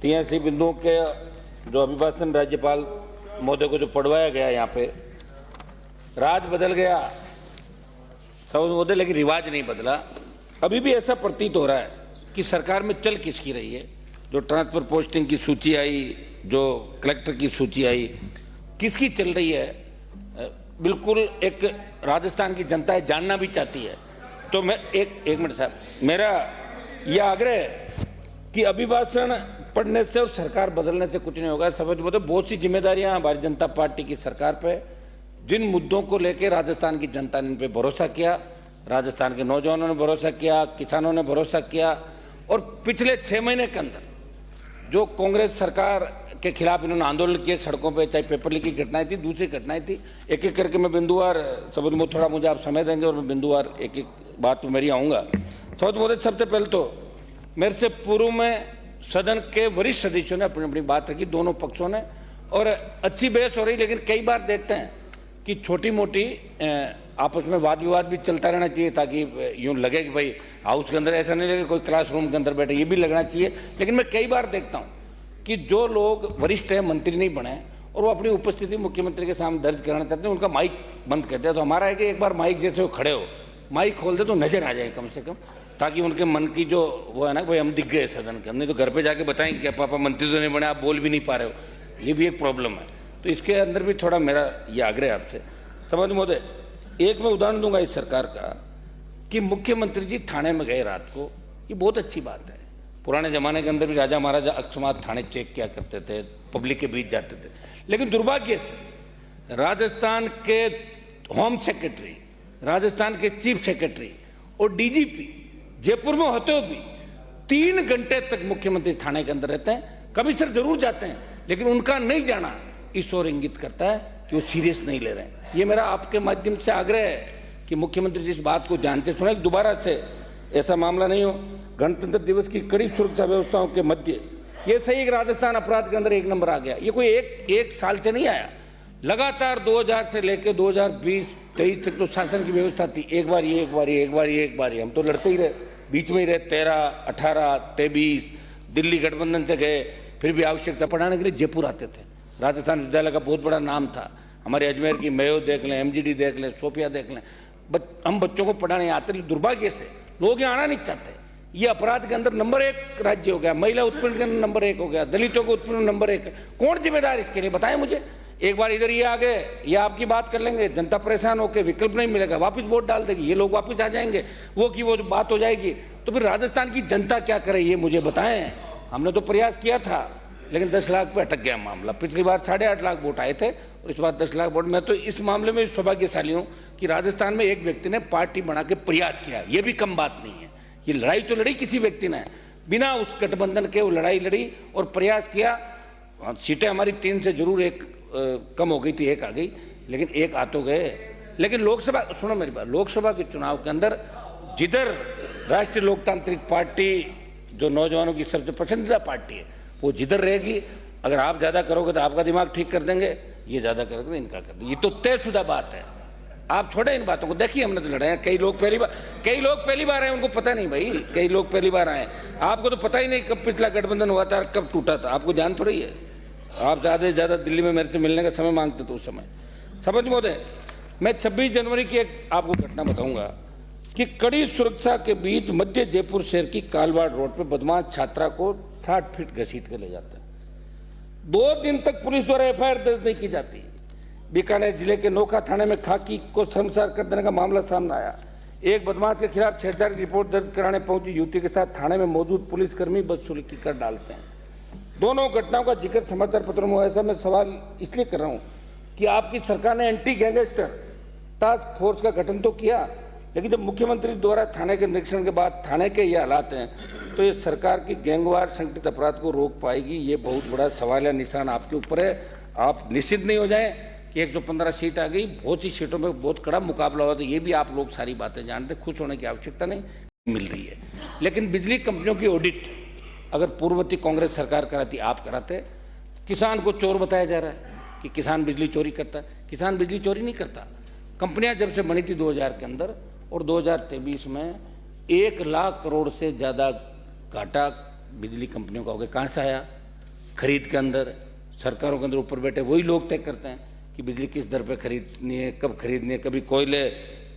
83 बिंदुओं के जो अभिभाषण राज्यपाल महोदय को जो पढ़वाया गया, यहाँ पे राज बदल गया सब महोदय, लेकिन रिवाज नहीं बदला। अभी भी ऐसा प्रतीत हो रहा है कि सरकार में चल किसकी रही है। जो ट्रांसफर पोस्टिंग की सूची आई, जो कलेक्टर की सूची आई, किसकी चल रही है, बिल्कुल एक राजस्थान की जनता जानना भी चाहती है। तो मैं एक मिनट साहब, मेरा यह आग्रह है कि अभिभाषण पढ़ने से और सरकार बदलने से कुछ नहीं होगा। समझ बोलते बहुत सी जिम्मेदारियां भारतीय जनता पार्टी की सरकार पे, जिन मुद्दों को लेकर राजस्थान की जनता ने इन पे भरोसा किया, राजस्थान के नौजवानों ने भरोसा किया, किसानों ने भरोसा किया, और पिछले 6 महीने के अंदर जो कांग्रेस सरकार के खिलाफ इन्होंने आंदोलन किए सड़कों पे, चाहे पेपर लीक की घटनाएं थी, दूसरी घटनाएं थी, एक एक करके मैं बिंदुवार सबूत में, थोड़ा मुझे आप समय देंगे और मैं बिंदुवार एक एक बात तो मेरी आऊँगा। सबूत मोदी, सबसे पहले तो मेरे से पूर्व में सदन के वरिष्ठ सदस्यों ने अपनी अपनी बात रखी, दोनों पक्षों ने, और अच्छी बहस हो रही। लेकिन कई बार देखते हैं कि छोटी मोटी आपस में वाद विवाद भी चलता रहना चाहिए, ताकि यूँ लगे कि भाई हाउस के अंदर ऐसा नहीं लगे कोई क्लासरूम के अंदर बैठे, ये भी लगना चाहिए। लेकिन मैं कई बार देखता हूँ कि जो लोग वरिष्ठ हैं, मंत्री नहीं बने, और वो अपनी उपस्थिति मुख्यमंत्री के सामने दर्ज कराना चाहते हैं, उनका माइक बंद करते हैं। तो हमारा है कि एक बार माइक जैसे वो खड़े हो, माइक खोल दे तो नजर आ जाए कम से कम, ताकि उनके मन की जो वो है ना, भाई हम दिख गए सदन के, हमने तो घर पे जाके बताएंगे कि पापा मंत्री तो नहीं बने, आप बोल भी नहीं पा रहे हो, ये भी एक प्रॉब्लम है। तो इसके अंदर भी थोड़ा मेरा ये आग्रह है आपसे। समझ महोदय, एक मैं उदाहरण दूंगा इस सरकार का कि मुख्यमंत्री जी थाने में गए रात को, ये बहुत अच्छी बात है। पुराने जमाने के अंदर भी राजा महाराजा अकस्मात थाने चेक किया करते थे, पब्लिक के बीच जाते थे। लेकिन दुर्भाग्य से राजस्थान के होम सेक्रेटरी, राजस्थान के चीफ सेक्रेटरी और डीजीपी जयपुर में होते हुए भी 3 घंटे तक मुख्यमंत्री थाने के अंदर रहते हैं। कमिश्नर जरूर जाते हैं, लेकिन उनका नहीं जाना इस ओर इंगित करता है कि वो सीरियस नहीं ले रहे हैं। ये मेरा आपके माध्यम से आग्रह है कि मुख्यमंत्री जिस बात को जानते सुने, दोबारा से ऐसा मामला नहीं हो। गणतंत्र दिवस की कड़ी सुरक्षा व्यवस्थाओं के मध्य ये सही कि राजस्थान अपराध के अंदर 1 नंबर आ गया। ये कोई एक साल से नहीं आया, लगातार 2000 से लेकर 2020-23 तक तो शासन की व्यवस्था थी। एक बार ये, एक बार ये, एक बार ये, एक बार ये, हम तो लड़ते ही रहे, बीच में ही रहे। 13, 18, 23 दिल्ली गठबंधन से गए, फिर भी आवश्यकता पढ़ाने के लिए जयपुर आते थे। राजस्थान विद्यालय का बहुत बड़ा नाम था। हमारे अजमेर की मेयो देख लें, एमजीडी देख लें, सोफिया देख लें, हम बच्चों को पढ़ाने आते। दुर्भाग्य से लोग यहाँ आना नहीं चाहते। ये अपराध के अंदर नंबर 1 राज्य हो गया, महिला उत्पीड़न के अंदर नंबर 1 हो गया, दलितों को उत्पीड़न नंबर 1। कौन जिम्मेदार इसके लिए, बताएं मुझे। एक बार इधर ये आ गए, ये आपकी बात कर लेंगे, जनता परेशान होकर विकल्प नहीं मिलेगा, वापस वोट डाल देगी, ये लोग वापस आ जाएंगे, वो की वो बात हो जाएगी। तो फिर राजस्थान की जनता क्या करे, ये मुझे बताएं। हमने तो प्रयास किया था, लेकिन 10 लाख पे अटक गया मामला। पिछली बार 8.5 लाख वोट आए थे और इस बार 10 लाख वोट। मैं तो इस मामले में सौभाग्यशाली हूँ कि राजस्थान में एक व्यक्ति ने पार्टी बना के प्रयास किया। ये भी कम बात नहीं है। ये लड़ाई तो लड़ी किसी व्यक्ति ने, बिना उस गठबंधन के वो लड़ाई लड़ी और प्रयास किया। सीटें हमारी 3 से जरूर 1 कम हो गई थी, 1 आ गई, लेकिन 1 आ तो गए। लेकिन लोकसभा, सुनो मेरी बात, लोकसभा के चुनाव के अंदर जिधर राष्ट्रीय लोकतांत्रिक पार्टी जो नौजवानों की सबसे पसंदीदा पार्टी है, वो जिधर रहेगी। अगर आप ज्यादा करोगे तो आपका दिमाग ठीक कर देंगे, ये ज्यादा करोगे तो इनका कर देंगे। ये तो तयशुदा बात है। आप छोड़े इन बातों को। देखिए, हमने तो लड़े हैं। कई लोग पहली बार आए, उनको पता नहीं भाई। कई लोग पहली बार आए, आपको तो पता ही नहीं कब पिछला गठबंधन हुआ था, कब टूटा था, आपको जान थोड़ी है। आप ज्यादा से ज्यादा दिल्ली में मेरे से मिलने का समय मांगते थे उस समय। समझ महोदय, मैं 26 जनवरी की एक आपको घटना बताऊंगा कि कड़ी सुरक्षा के बीच मध्य जयपुर शहर की कालवाड़ रोड पर बदमाश छात्रा को 60 फीट घसीट कर ले जाता है। 2 दिन तक पुलिस द्वारा एफआईआर दर्ज नहीं की जाती। बीकानेर जिले के नोखा थाने में खाकी को शर्मसार कर देने का मामला सामने आया। एक बदमाश के खिलाफ छेड़छाड़ की रिपोर्ट दर्ज कराने पहुंची युवती के साथ थाने में मौजूद पुलिसकर्मी बदसलूकी कर डालते हैं। दोनों घटनाओं का जिक्र समाचार पत्रों में। ऐसा मैं सवाल इसलिए कर रहा हूं कि आपकी सरकार ने एंटी गैंगस्टर टास्क फोर्स का गठन तो किया, लेकिन जब मुख्यमंत्री द्वारा थाने के निरीक्षण के बाद थाने के ये हालात हैं, तो ये सरकार की गैंगवार संगठित अपराध को रोक पाएगी? ये बहुत बड़ा सवाल या निशान आपके ऊपर है। आप निश्चित नहीं हो जाएं कि 115 सीट आ गई, बहुत सी सीटों में बहुत कड़ा मुकाबला हुआ। तो ये भी आप लोग सारी बातें जानते, खुश होने की आवश्यकता नहीं मिल रही है। लेकिन बिजली कंपनियों की ऑडिट अगर पूर्ववर्ती कांग्रेस सरकार कराती, आप कराते, किसान को चोर बताया जा रहा है कि किसान बिजली चोरी करता है। किसान बिजली चोरी नहीं करता। कंपनियां जब से बनी थी 2000 के अंदर और 2023 में 1 लाख करोड़ से ज़्यादा घाटा बिजली कंपनियों का हो गया। कहाँ से आया? खरीद के अंदर सरकारों के अंदर ऊपर बैठे वही लोग तय करते हैं कि बिजली किस दर पे खरीदनी है, कब खरीदनी है। कभी कोयले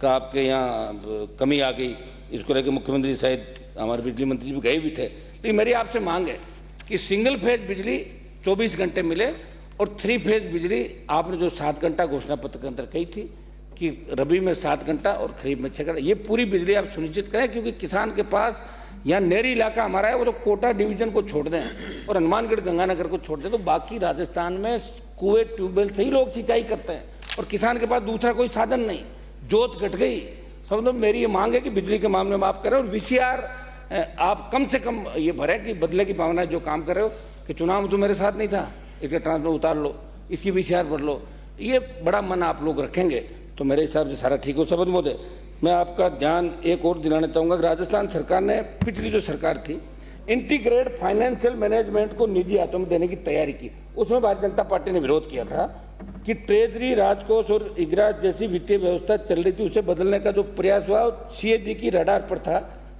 का आपके यहाँ कमी आ गई, इसको लेकर मुख्यमंत्री शायद हमारे बिजली मंत्री भी गए भी थे। लेकिन मेरी आपसे मांग है कि सिंगल फेज बिजली 24 घंटे मिले और 3 फेज बिजली आपने जो 7 घंटा घोषणा पत्र के अंदर कही थी कि रबी में 7 घंटा और खरीफ में 6 घंटा, ये पूरी बिजली आप सुनिश्चित करें। क्योंकि किसान के पास यहाँ नहरी इलाका हमारा है, वो तो कोटा डिवीजन को छोड़ दें और हनुमानगढ़ गंगानगर को छोड़ दें तो बाकी राजस्थान में कुएं ट्यूबवेल से ही लोग सिंचाई करते हैं और किसान के पास दूसरा कोई साधन नहीं, जोत घट गई। सब लोग मेरी ये मांग है कि बिजली के मामले में आप करें और वीसीआर आप कम से कम ये भरें कि बदले की भावना जो काम कर रहे हो कि चुनाव में तो मेरे साथ नहीं था, इसके ट्रांसफर उतार लो, इसकी वीसीआर भर लो, ये बड़ा मन आप लोग रखेंगे तो मेरे हिसाब से सारा ठीक हो। शपथ महोदय, मैं आपका ध्यान एक और दिलाना चाहूँगा कि राजस्थान सरकार ने पिछली जो सरकार थी इंटीग्रेटेड फाइनेंशियल मैनेजमेंट को निजी हाथों में देने की तैयारी की। उसमें भारतीय जनता पार्टी ने विरोध किया था कि ट्रेजरी, राजकोष और इगराज जैसी वित्तीय व्यवस्था चल रही थी, उसे बदलने का जो प्रयास हुआ सीएजी की रडार पर था।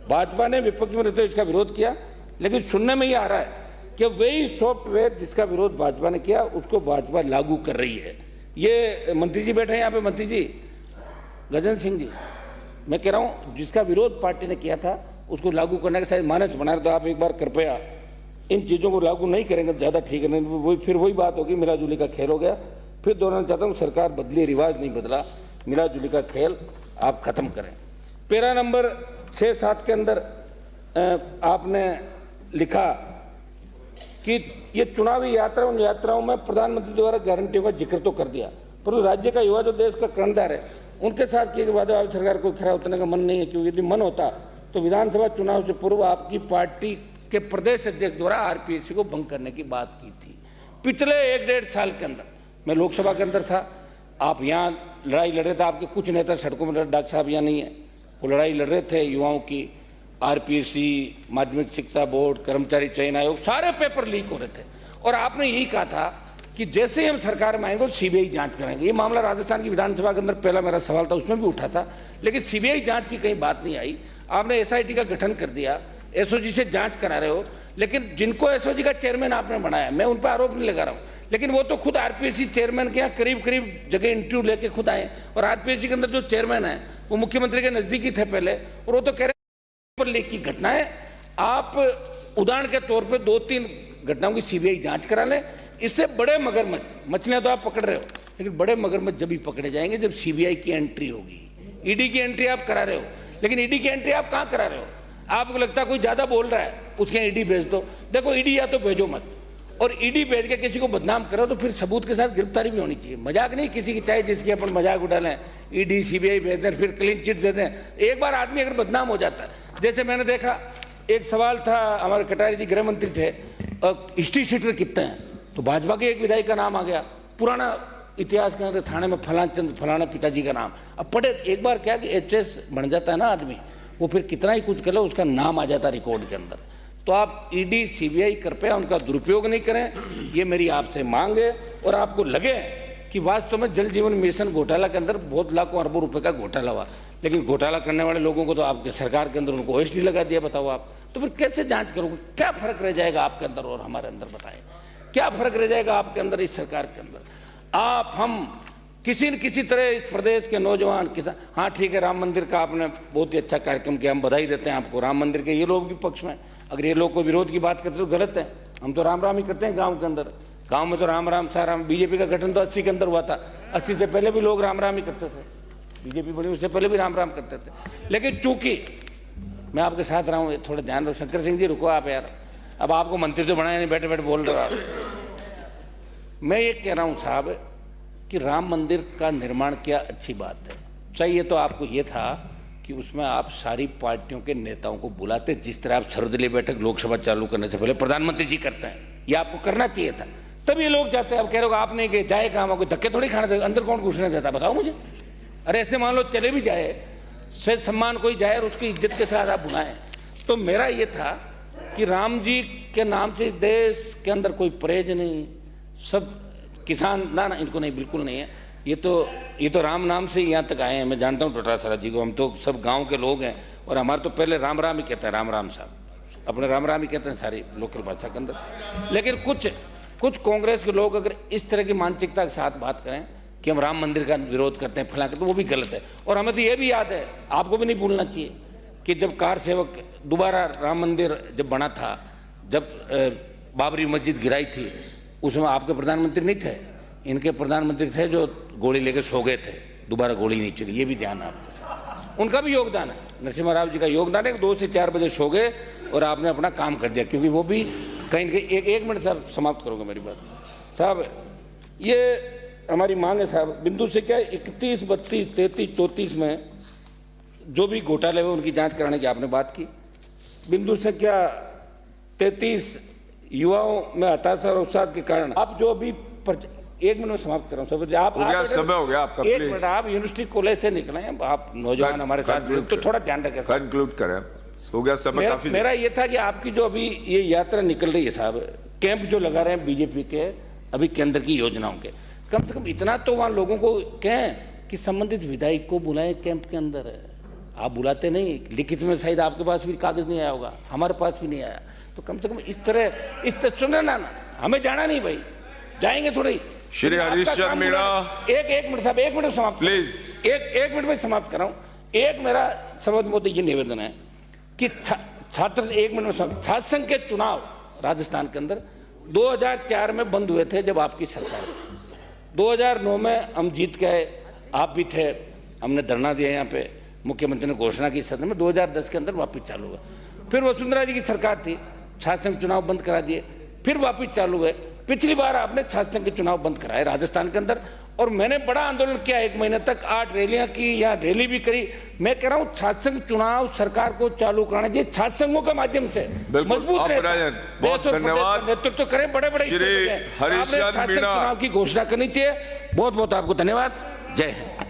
भाजपा ने विपक्ष में रहते हुए इसका विरोध किया, लेकिन सुनने में ये आ रहा है कि वही सॉफ्टवेयर जिसका विरोध भाजपा ने किया उसको भाजपा लागू कर रही है। ये मंत्री जी बैठे हैं यहाँ पे, मंत्री जी गजेंद्र सिंह जी, मैं कह रहा हूँ जिसका विरोध पार्टी ने किया था उसको लागू करने का शायद मानस बना रहे, तो आप एक बार कृपया इन चीज़ों को लागू नहीं करेंगे ज़्यादा ठीक है, नहीं फिर वही बात होगी, मिलाजुली का खेल हो गया। फिर दोहराना चाहता हूँ, सरकार बदली, रिवाज नहीं बदला, मिलाजुली का खेल आप खत्म करें। पैरा नंबर 6-7 के अंदर आपने लिखा कि ये चुनावी यात्रा, उन यात्राओं में प्रधानमंत्री द्वारा गारंटियों का जिक्र तो कर दिया, परंतु राज्य का युवा जो देश का कर्णधार है उनके साथ किए गए वादे आज सरकार को खरा उतरने का मन नहीं है। क्योंकि यदि मन होता तो विधानसभा चुनाव से पूर्व आपकी पार्टी के प्रदेश अध्यक्ष द्वारा आरपीएससी को भंग करने की बात की थी। पिछले 1-1.5 साल के अंदर मैं लोकसभा के अंदर था, आप यहाँ लड़ाई लड़ रहे थे, आपके कुछ नेता सड़कों में लड़े, डॉक्टर साहब यहाँ नहीं है, वो लड़ाई लड़ रहे थे युवाओं की। आरपीएससी, माध्यमिक शिक्षा बोर्ड, कर्मचारी चयन आयोग, सारे पेपर लीक हो रहे थे और आपने यही कहा था कि जैसे ही हम सरकार में आएंगे सीबीआई जांच कराएंगे। ये मामला राजस्थान की विधानसभा के अंदर पहला मेरा सवाल था, उसमें भी उठा था, लेकिन सीबीआई जांच की कहीं बात नहीं आई। आपने एसआईटी का गठन कर दिया, एसओजी से जांच करा रहे हो, लेकिन जिनको एसओजी का चेयरमैन आपने बनाया, मैं उन पर आरोप नहीं लगा रहा हूँ, लेकिन वो तो खुद आरपीएससी चेयरमैन के यहाँ करीब करीब जगह इंटरव्यू लेके खुद आए और आरपीएससी के अंदर जो चेयरमैन है वो मुख्यमंत्री के नजदीकी थे पहले, और वो तो कह रहे पर लीक की घटना है। आप उदाहरण के तौर पे 2-3 घटनाओं की सीबीआई जांच करा लें। इससे बड़े मगरमच्छ, मछलियां तो आप पकड़ रहे हो, लेकिन बड़े मगरमच्छ जब भी पकड़े जाएंगे जब सीबीआई की एंट्री होगी। ईडी की एंट्री आप करा रहे हो, लेकिन ईडी की एंट्री आप कहां करा रहे हो? आपको लगता है कोई ज्यादा बोल रहा है उसके ईडी भेज दो। देखो ईडी या तो भेजो मत, और ईडी भेज के किसी को बदनाम करो तो फिर सबूत के साथ गिरफ्तारी भी होनी चाहिए। मजाक नहीं किसी की, चाहे जिसकी अपन मजाक उड़ा लें, ईडी सीबीआई भेज दें फिर क्लीन चिट देते हैं। एक बार आदमी अगर बदनाम हो जाता है, जैसे मैंने देखा एक सवाल था, हमारे कटारी जी गृह मंत्री थे, हिस्ट्री सीटर कितने हैं, तो भाजपा के एक विधायक का नाम आ गया, पुराना इतिहास के अंदर थाने में फलाना फलाना पिताजी का नाम। अब पढ़े एक बार क्या कि एचएस बन जाता है ना आदमी, वो फिर कितना ही कुछ कर लो उसका नाम आ जाता रिकॉर्ड के अंदर। तो आप ईडी सीबीआई कृपया उनका दुरुपयोग नहीं करें, ये मेरी आपसे मांग है। और आपको लगे कि वास्तव में जल जीवन मिशन घोटाला के अंदर बहुत लाखों अरबों रुपए का घोटाला हुआ, लेकिन घोटाला करने वाले लोगों को तो आपके सरकार के अंदर उनको ओएसडी लगा दिया, बताओ आप, तो फिर कैसे जांच करोगे? क्या फर्क रह जाएगा आपके अंदर और हमारे अंदर? बताएं क्या फर्क रह जाएगा आपके अंदर, इस सरकार के अंदर? आप हम किसी न किसी तरह इस प्रदेश के नौजवान किसान, हाँ ठीक है, राम मंदिर का आपने बहुत ही अच्छा कार्यक्रम किया, हम बधाई देते हैं आपको। राम मंदिर के ये लोग भी पक्ष में, अगर ये लोग को विरोध की बात करते तो गलत है। हम तो राम राम ही करते हैं गांव के अंदर, गांव में तो राम राम सा राम। बीजेपी का गठन तो 80 के अंदर हुआ था, 80 से पहले भी लोग राम राम ही करते थे, बीजेपी बनी उससे पहले भी राम राम करते थे। लेकिन चूंकि मैं आपके साथ रहा हूँ, थोड़ा ध्यान रखो। शंकर सिंह जी रुको आप यार, अब आपको मंत्री तो बनाया नहीं, बैठे बैठे बोल रहे हो। मैं ये कह रहा हूँ साहब कि राम मंदिर का निर्माण किया, अच्छी बात है, चाहिए तो आपको ये था कि उसमें आप सारी पार्टियों के नेताओं को बुलाते, जिस तरह आप सर्वदलीय बैठक लोकसभा चालू करने से पहले प्रधानमंत्री जी करते हैं, ये आपको करना चाहिए था, तब ये लोग जाते हैं। अब कह रहे हो आप नहीं गए, जाए कहाँ, कोई धक्के थोड़ी खाने देते, अंदर कौन घुसने देता बताओ मुझे? अरे ऐसे मान लो चले भी जाए, से सम्मान कोई जाए और उसकी इज्जत के साथ आप बुलाएं। तो मेरा ये था कि राम जी के नाम से देश के अंदर कोई परहेज नहीं, सब किसान ना इनको नहीं, बिल्कुल नहीं है। ये तो राम नाम से ही यहाँ तक आए हैं। मैं जानता हूँ टोटासरा जी को, हम तो सब गांव के लोग हैं और हमारे तो पहले राम राम ही कहते हैं, राम राम साहब, अपने राम राम ही कहते हैं सारी लोकल भाषा के अंदर। लेकिन कुछ कुछ कांग्रेस के लोग अगर इस तरह की मानसिकता के साथ बात करें कि हम राम मंदिर का विरोध करते हैं फला करते, तो वो भी गलत है। और हमें तो ये भी याद है, आपको भी नहीं भूलना चाहिए कि जब कार सेवक दोबारा राम मंदिर जब बना था, जब बाबरी मस्जिद गिराई थी, उसमें आपके प्रधानमंत्री नहीं थे, इनके प्रधानमंत्री थे जो गोली लेकर सो गए थे, दोबारा गोली नहीं चली। ये भी ध्यान है आपको, उनका भी योगदान है, नरसिम्हा राव जी का योगदान है कि 2 से 4 बजे सो गए और आपने अपना काम कर दिया, क्योंकि वो भी कहीं न कहीं एक मिनट साहब समाप्त करूंगा मेरी बात साहब। ये हमारी मांग है साहब, बिंदु से क्या 31, 32, 33, 34 में जो भी घोटाले हुए उनकी जांच कराने की आपने बात की। बिंदु से क्या 33 युवाओं में हताशा और अवसाद के कारण आप जो अभी 1 मिनट में समाप्त कर रहा हूं, आप समय हो गया आपका, 1 मिनट, आप यूनिवर्सिटी कॉलेज से निकले हैं, आप नौजवान हमारे साथ, तो थोड़ा ध्यान रखें। कंक्लूड करें, हो गया समय काफी। मेरा ये था कि आपकी जो अभी ये यात्रा निकल रही है साहब, कैंप जो लगा रहे हैं बीजेपी के अभी केंद्र की योजनाओं के, कम से कम इतना तो वहां लोगों को कहें कि संबंधित विधायक को बुलाएं कैंप के अंदर। आप बुलाते नहीं, लिखित में शायद आपके पास भी कागज नहीं आया होगा, हमारे पास भी नहीं आया, तो कम से कम इस तरह सुनना ना, हमें जाना नहीं भाई, जाएंगे थोड़ी। श्री हरीशचंद्र मीणा, एक मिनट साहब, 1 मिनट समाप्त प्लीज, एक मिनट में समाप्त कर रहा हूं। एक मेरा सर्वोत्तम ये निवेदन है कि छात्र, 1 मिनट में, छात्र संघ के चुनाव राजस्थान के अंदर 2004 में बंद हुए थे जब आपकी सरकार थी। 2009 में हम जीत के आए, आप भी थे, हमने धरना दिया यहाँ पे, मुख्यमंत्री ने घोषणा की सदन में, 2010 के अंदर वापस चालू हुआ। फिर वसुंधरा जी की सरकार थी, छात्र संघ चुनाव बंद करा दिए, फिर वापस चालू हुए। पिछली बार आपने छात्र संघ के चुनाव बंद कराए राजस्थान के अंदर, और मैंने बड़ा आंदोलन किया, 1 महीने तक 8 रैलियां की, या रैली भी करी। मैं कह रहा हूं छात्र संघ चुनाव सरकार को चालू कराना चाहिए, छात्र संघों के माध्यम से मजबूत रहे। बहुत धन्यवाद, नेतृत्व करें, बड़े बड़े हरीशचंद्र मीणा चुनाव की घोषणा करनी चाहिए। बहुत बहुत आपको धन्यवाद, जय हिंद।